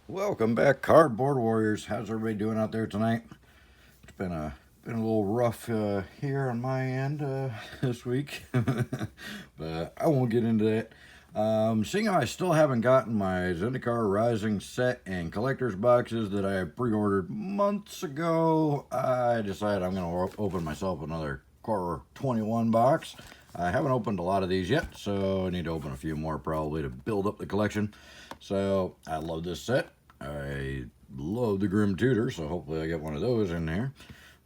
Welcome back, Cardboard Warriors. How's everybody doing out there tonight? It's been a little rough here on my end this week, but I won't get into that. Seeing how I still haven't gotten my Zendikar Rising set and collector's boxes that I pre-ordered months ago, I decided I'm going to open myself another Core 21 box. I haven't opened a lot of these yet, so I need to open a few more probably to build up the collection. So I love this set. I love the Grim Tutor, so hopefully I get one of those in there.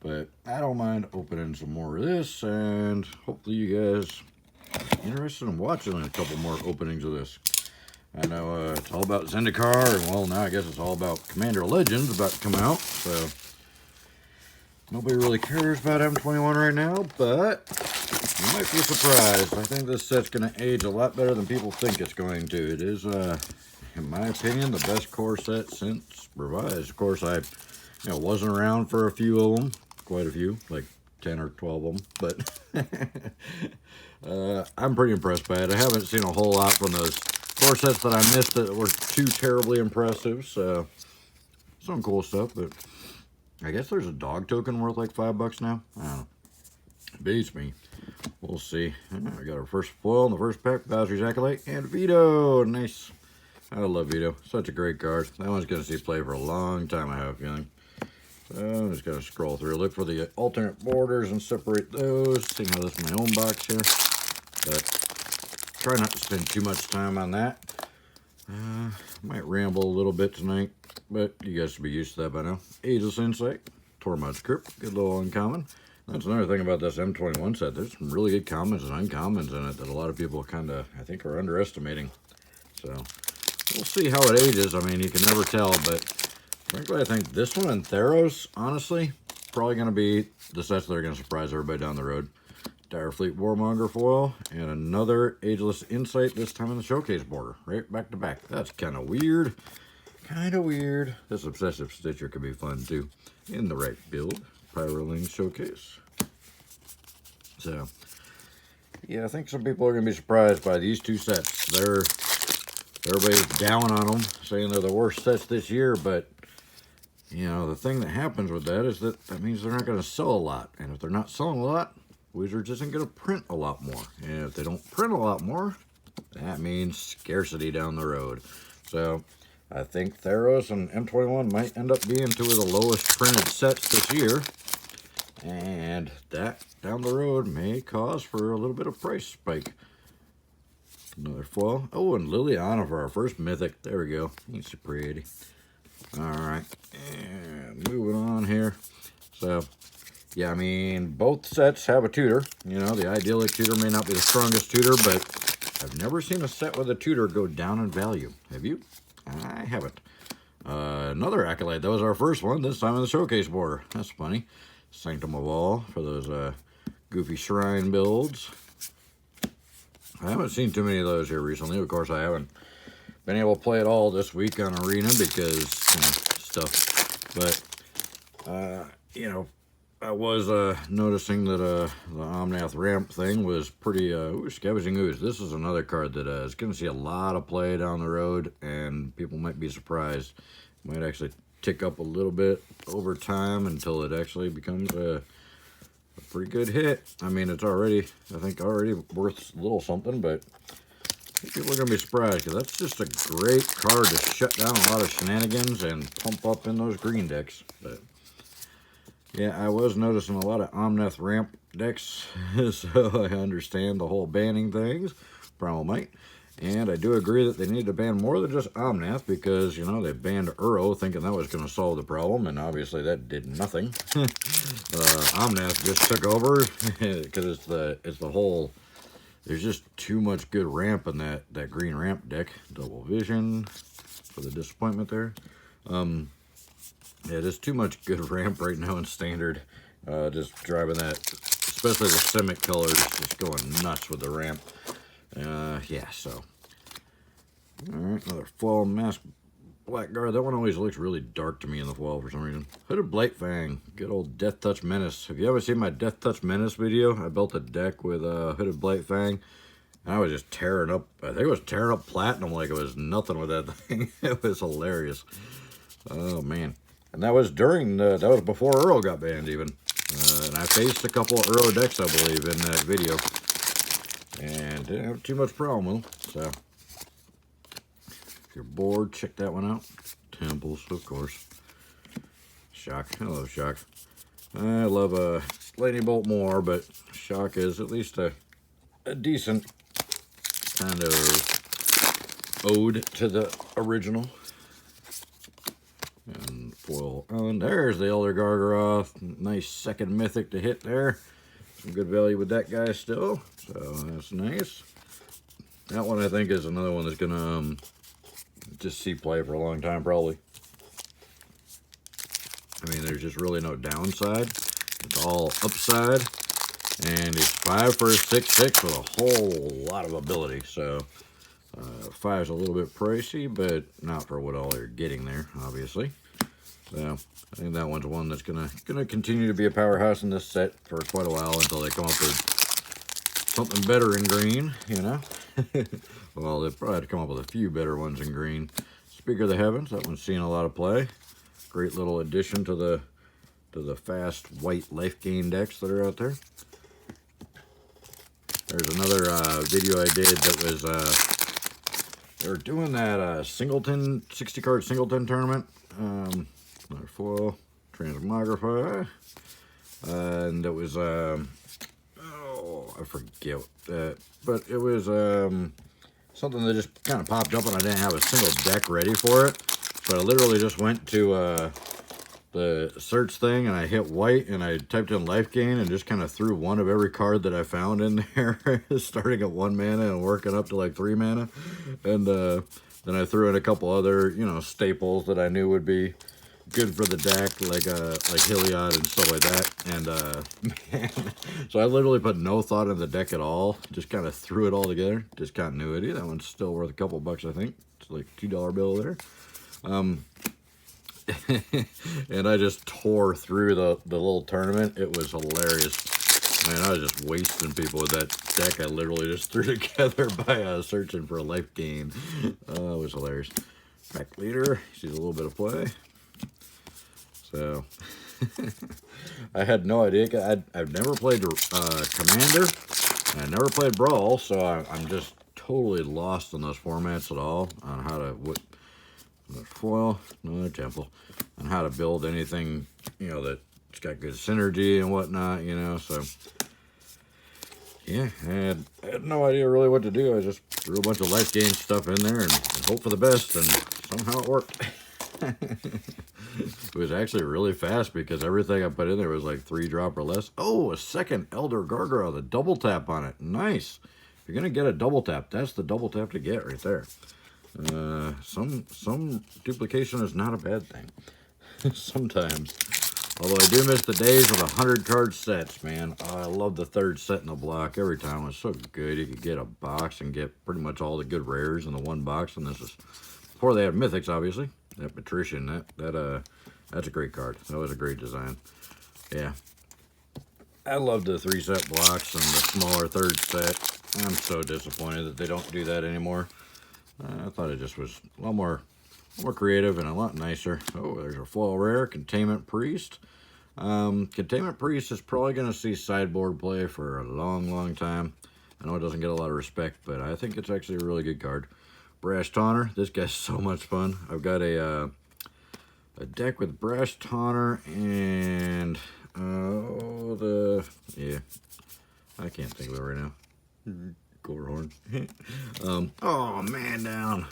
But I don't mind opening some more of this, and hopefully you guys are interested in watching a couple more openings of this. I know it's all about Zendikar, and well, now I guess it's all about Commander Legends about to come out, so nobody really cares about M21 right now, but you might be surprised. I think this set's going to age a lot better than people think it's going to. It is, in my opinion, the best core set since revised. Of course, I wasn't around for a few of them, quite a few, like 10 or 12 of them, but I'm pretty impressed by it. I haven't seen a whole lot from those core sets that I missed that were too terribly impressive, so some cool stuff, but I guess there's a dog token worth like $5 now. I don't know. Beats me. We'll see. I got our first foil in the first pack, Bowser's Acolyte, and Vito. Nice. I love Vito. Such a great card. That one's going to see play for a long time, I have a feeling. So I'm just going to scroll through, look for the alternate borders and separate those. See how this is my own box here. But try not to spend too much time on that. Might ramble a little bit tonight, but you guys should be used to that by now. Ageless Insight, Tormod's Crypt, good little uncommon. That's another thing about this M21 set. There's some really good commons and uncommons in it that a lot of people kind of, I think, are underestimating. So we'll see how it ages. I mean, you can never tell, but frankly, I think this one and Theros, honestly, probably going to be the sets that are going to surprise everybody down the road. Direfleet Warmonger foil and another Ageless Insight, this time in the showcase border, right back to back. That's kind of weird. Kind of weird. This Obsessive Stitcher could be fun too, in the right build. Pyroling Showcase. So, yeah, I think some people are going to be surprised by these two sets. Everybody's down on them, saying they're the worst sets this year, but, you know, the thing that happens with that is that means they're not going to sell a lot. And if they're not selling a lot, Wizards isn't going to print a lot more. And if they don't print a lot more, that means scarcity down the road. So, I think Theros and M21 might end up being two of the lowest printed sets this year. And that, down the road, may cause for a little bit of price spike. Another foil. Oh, and Liliana for our first mythic. There we go. Ain't so pretty. Alright. And moving on here. So, yeah, I mean, both sets have a tutor. You know, the idyllic tutor may not be the strongest tutor, but I've never seen a set with a tutor go down in value. Have you? I haven't. Another Acolyte. That was our first one, this time in the showcase border. That's funny. Sanctum of All for those goofy shrine builds. I haven't seen too many of those here recently. Of course, I haven't been able to play it all this week on Arena because, stuff. But, you know, I was noticing that the Omnath ramp thing was pretty Scavenging Ooze. This is another card that is going to see a lot of play down the road, and people might be surprised. Might actually tick up a little bit over time until it actually becomes a pretty good hit. I mean, it's already, I think, already worth a little something, but I think people are going to be surprised because that's just a great card to shut down a lot of shenanigans and pump up in those green decks. But yeah, I was noticing a lot of Omnath ramp decks, so I understand the whole banning things. Primal Might. And I do agree that they need to ban more than just Omnath because, you know, they banned Uro thinking that was going to solve the problem, and obviously that did nothing. Omnath just took over because it's the whole, there's just too much good ramp in that green ramp deck. Double Vision for the disappointment there. Yeah, there's too much good ramp right now in Standard. Just driving that, especially the Simic colors, just going nuts with the ramp. Yeah, so. Alright, another foil Mask Blackguard. That one always looks really dark to me in the foil for some reason. Hooded Blightfang. Good old Death Touch Menace. If you haven't seen my Death Touch Menace video, I built a deck with Hooded Blightfang. And I was just tearing up, I think it was tearing up platinum like it was nothing with that thing. It was hilarious. Oh, man. And that was during, that was before Earl got banned even. And I faced a couple of Earl decks, I believe, in that video. And didn't have too much problem with them. So, if you're bored, check that one out. Temples, of course. Shock. I love Shock. I love Lightning Bolt more, but Shock is at least a decent kind of ode to the original. And foil. Oh, and there's the Elder Gargaroth. Nice second mythic to hit there. Some good value with that guy still. So that's nice. That one I think is another one that's gonna just see play for a long time probably. I mean, there's just really no downside. It's all upside. And it's 5 for a 6/6 with a whole lot of ability. So 5 is a little bit pricey, but not for what all you're getting there, obviously. So I think that one's one that's gonna continue to be a powerhouse in this set for quite a while until they come up with something better in green, you know. Well, they'll probably have to come up with a few better ones in green. Speaker of the Heavens, that one's seeing a lot of play. Great little addition to the fast white life gain decks that are out there. There's another video I did that was they were doing that singleton 60-card singleton tournament. Another foil, transmogrify, and it was oh, I forget but it was something that just kind of popped up and I didn't have a single deck ready for it. So I literally just went to the search thing and I hit white and I typed in life gain and just kind of threw one of every card that I found in there, starting at 1 mana and working up to like 3 mana. And then I threw in a couple other, you know, staples that I knew would be good for the deck, like Heliod and stuff like that. And man, so I literally put no thought in the deck at all, just kind of threw it all together. Just continuity. That one's still worth a couple bucks, I think. It's like a $2 bill there. And I just tore through the little tournament. It was hilarious. Man, I was just wasting people with that deck I literally just threw together by searching for a life gain. It was hilarious. Pack leader, sees a little bit of play. So, I had no idea. I've never played Commander, and I never played Brawl, so I'm just totally lost in those formats at all, on how to, another foil, another temple, on how to build anything, you know, that's got good synergy and whatnot, you know. So yeah, I had no idea really what to do. I just threw a bunch of life gain stuff in there and hope for the best, and somehow it worked. It was actually really fast because everything I put in there was like 3-drop or less. Oh, a second Elder Gargoyle, the double tap on it. Nice. If you're gonna get a double tap, that's the double tap to get right there. Some duplication is not a bad thing. Sometimes. Although I do miss the days of 100-card sets, man. Oh, I love the 3rd set in the block. Every time it was so good. You could get a box and get pretty much all the good rares in the one box. And this is before they had mythics, obviously. That Patrician, that's a great card. That was a great design. Yeah. I love the 3-set blocks and the smaller 3rd set. I'm so disappointed that they don't do that anymore. I thought it just was a lot more creative and a lot nicer. Oh, there's a foil rare, Containment Priest. Containment Priest is probably going to see sideboard play for a long time. I know it doesn't get a lot of respect, but I think it's actually a really good card. Brash Taunter. This guy's so much fun. I've got a deck with Brash Taunter and yeah, I can't think of it right now. Gorehorn. Oh, man down.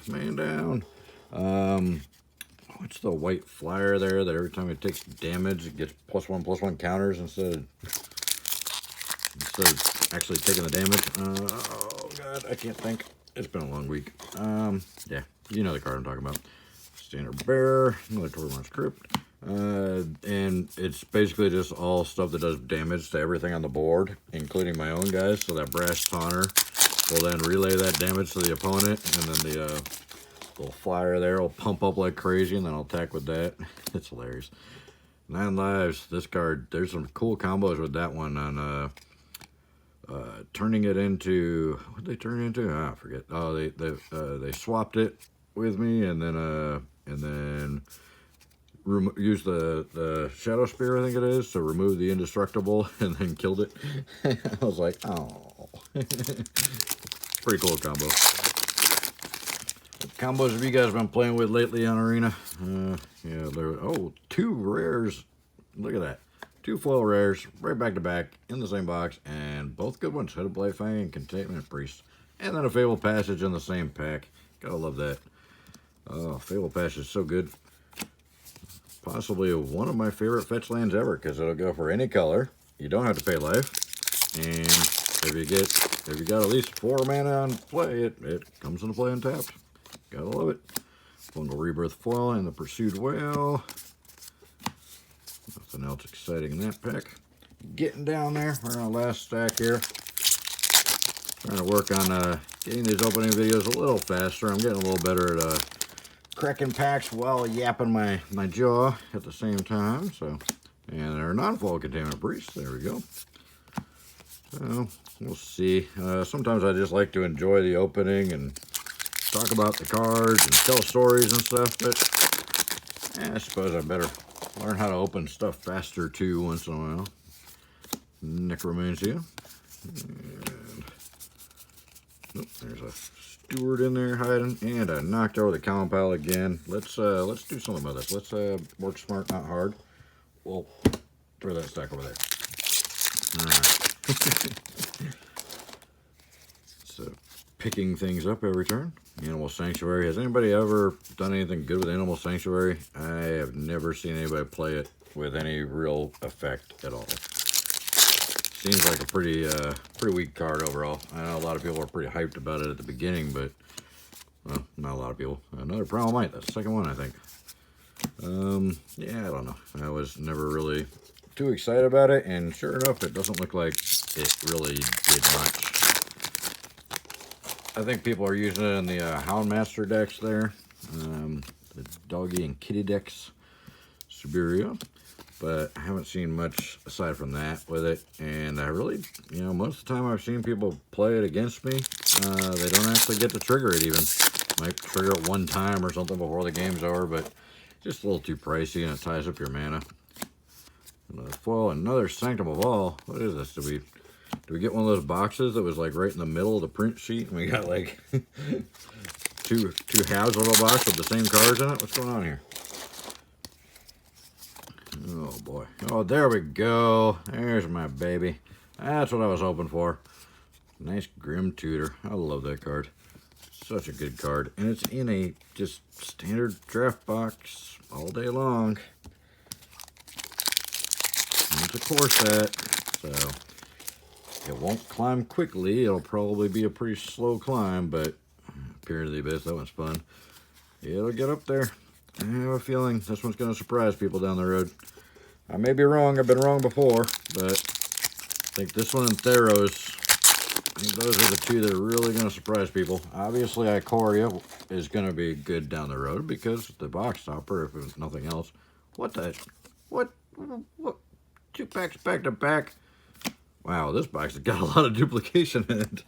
What's the white flyer there that every time it takes damage it gets +1/+1 counters instead of actually taking the damage? Oh god, I can't think. It's been a long week. Yeah, you know the card I'm talking about. Standard Bearer, another Tormod's Crypt. And it's basically just all stuff that does damage to everything on the board, including my own guys. So that Brash Taunter will then relay that damage to the opponent, and then the little flyer there will pump up like crazy, and then I'll attack with that. It's hilarious. 9 lives. This card, there's some cool combos with that one on turning it into, what did they turn it into? I forget. Oh, they swapped it with me, and then used the Shadow Spear, I think it is, to remove the indestructible, and then killed it. I was like, oh. Pretty cool combo. What combos have you guys been playing with lately on Arena? Yeah, oh, 2 rares. Look at that. 2 foil rares, right back to back, in the same box, and both good ones. Hooded Blade Fang and Containment Priest. And then a Fable Passage in the same pack. Gotta love that. Oh, Fable Passage is so good. Possibly one of my favorite fetch lands ever, because it'll go for any color. You don't have to pay life. And if you got at least 4 mana on play, it comes into play untapped. Gotta love it. Fungal Rebirth Foil and the Pursued Whale. Nothing else exciting in that pack. Getting down there. We're on our last stack here. Trying to work on getting these opening videos a little faster. I'm getting a little better at cracking packs while yapping my jaw at the same time. So, and they're non-foil Containment Priests. There we go. So, we'll see. Sometimes I just like to enjoy the opening and talk about the cards and tell stories and stuff, but I suppose I better learn how to open stuff faster too once in a while. Necromancia. And, oh, there's a Steward in there hiding, and I knocked over the common pile again. Let's do something about this. Let's work smart, not hard. We'll throw that stack over there. All right. So, picking things up every turn. Animal Sanctuary. Has anybody ever done anything good with Animal Sanctuary? I have never seen anybody play it with any real effect at all. Seems like a pretty weak card overall. I know a lot of people are pretty hyped about it at the beginning, but well, not a lot of people. Another Prowlmite. That's the second one, I think. Yeah, I don't know. I was never really too excited about it, and sure enough, it doesn't look like it really did much. I think people are using it in the Houndmaster decks there, the Doggy and Kitty decks, Siberia, but I haven't seen much aside from that with it. And I really, most of the time I've seen people play it against me, they don't actually get to trigger it even. Might trigger it one time or something before the game's over, but just a little too pricey, and it ties up your mana. Another foil, another Sanctum of All. What is this? Do we get one of those boxes that was like right in the middle of the print sheet, and we got like two halves of a box with the same cards in it? What's going on here? Oh boy. Oh, there we go. There's my baby. That's what I was hoping for. Nice Grim Tutor. I love that card. Such a good card. And it's in a just standard draft box all day long. And it's a core set, so it won't climb quickly. It'll probably be a pretty slow climb, but Period of the Abyss, that one's fun. It'll get up there. I have a feeling this one's going to surprise people down the road. I may be wrong. I've been wrong before, but I think this one and Theros, I think those are the two that are really going to surprise people. Obviously, Ikoria is going to be good down the road because the box topper, if it's nothing else. What? 2 packs back to back? Wow, this box has got a lot of duplication in it.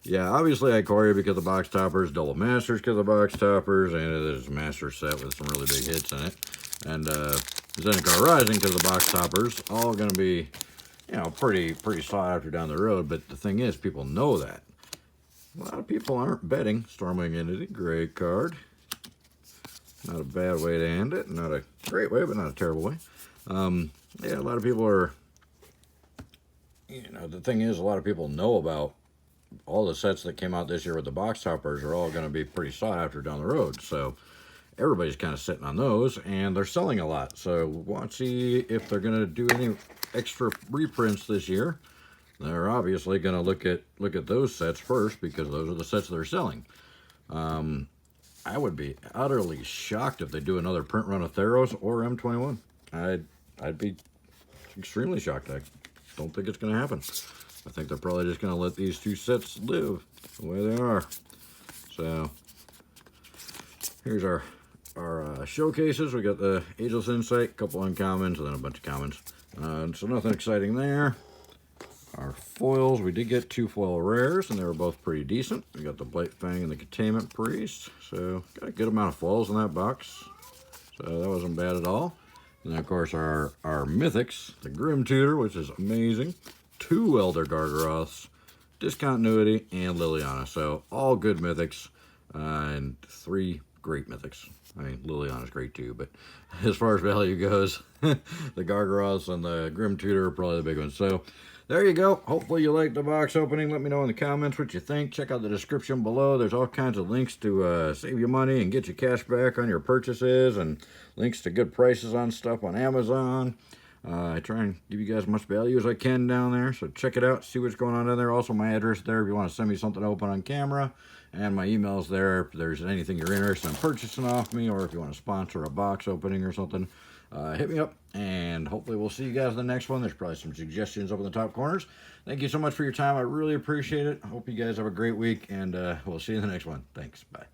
Yeah, obviously Ikoria because the box toppers, Double Masters because the box toppers, and it is a master set with some really big hits in it. And Zendikar Rising because the box toppers, all going to be, pretty sought after down the road. But the thing is, people know that. A lot of people aren't betting. Stormwing Entity, great card. Not a bad way to end it. Not a great way, but not a terrible way. Yeah, a lot of people are, the thing is, a lot of people know about all the sets that came out this year with the box toppers are all going to be pretty sought after down the road. So everybody's kind of sitting on those, and they're selling a lot. So we'll see if they're going to do any extra reprints this year. They're obviously going to look at those sets first because those are the sets they're selling. I would be utterly shocked if they do another print run of Theros or M21. I'd be extremely shocked. I don't think it's going to happen. I think they're probably just going to let these 2 sets live the way they are. So here's our showcases. We got the Ageless Insight, a couple uncommons, and then a bunch of commons. So nothing exciting there. Our foils, we did get 2 foil rares, and they were both pretty decent. We got the Blight Fang and the Containment Priest, so got a good amount of foils in that box. So that wasn't bad at all. And then, of course, our mythics, the Grim Tutor, which is amazing. 2 Elder Gargaroths, Discontinuity, and Liliana. So all good mythics, and 3 great mythics. I mean, Liliana's great too, but as far as value goes, the Gargaroths and the Grim Tutor are probably the big ones. So there you go. Hopefully you liked the box opening. Let me know in the comments what you think. Check out the description below. There's all kinds of links to save you money and get you cash back on your purchases, and links to good prices on stuff on Amazon. I try and give you guys as much value as I can down there, so check it out, see what's going on in there. Also, my address there if you want to send me something open on camera, and my email's there if there's anything you're interested in purchasing off me, or if you want to sponsor a box opening or something. Hit me up, and hopefully we'll see you guys in the next one. There's probably some suggestions up in the top corners. Thank you so much for your time. I really appreciate it. I hope you guys have a great week, and we'll see you in the next one. Thanks. Bye.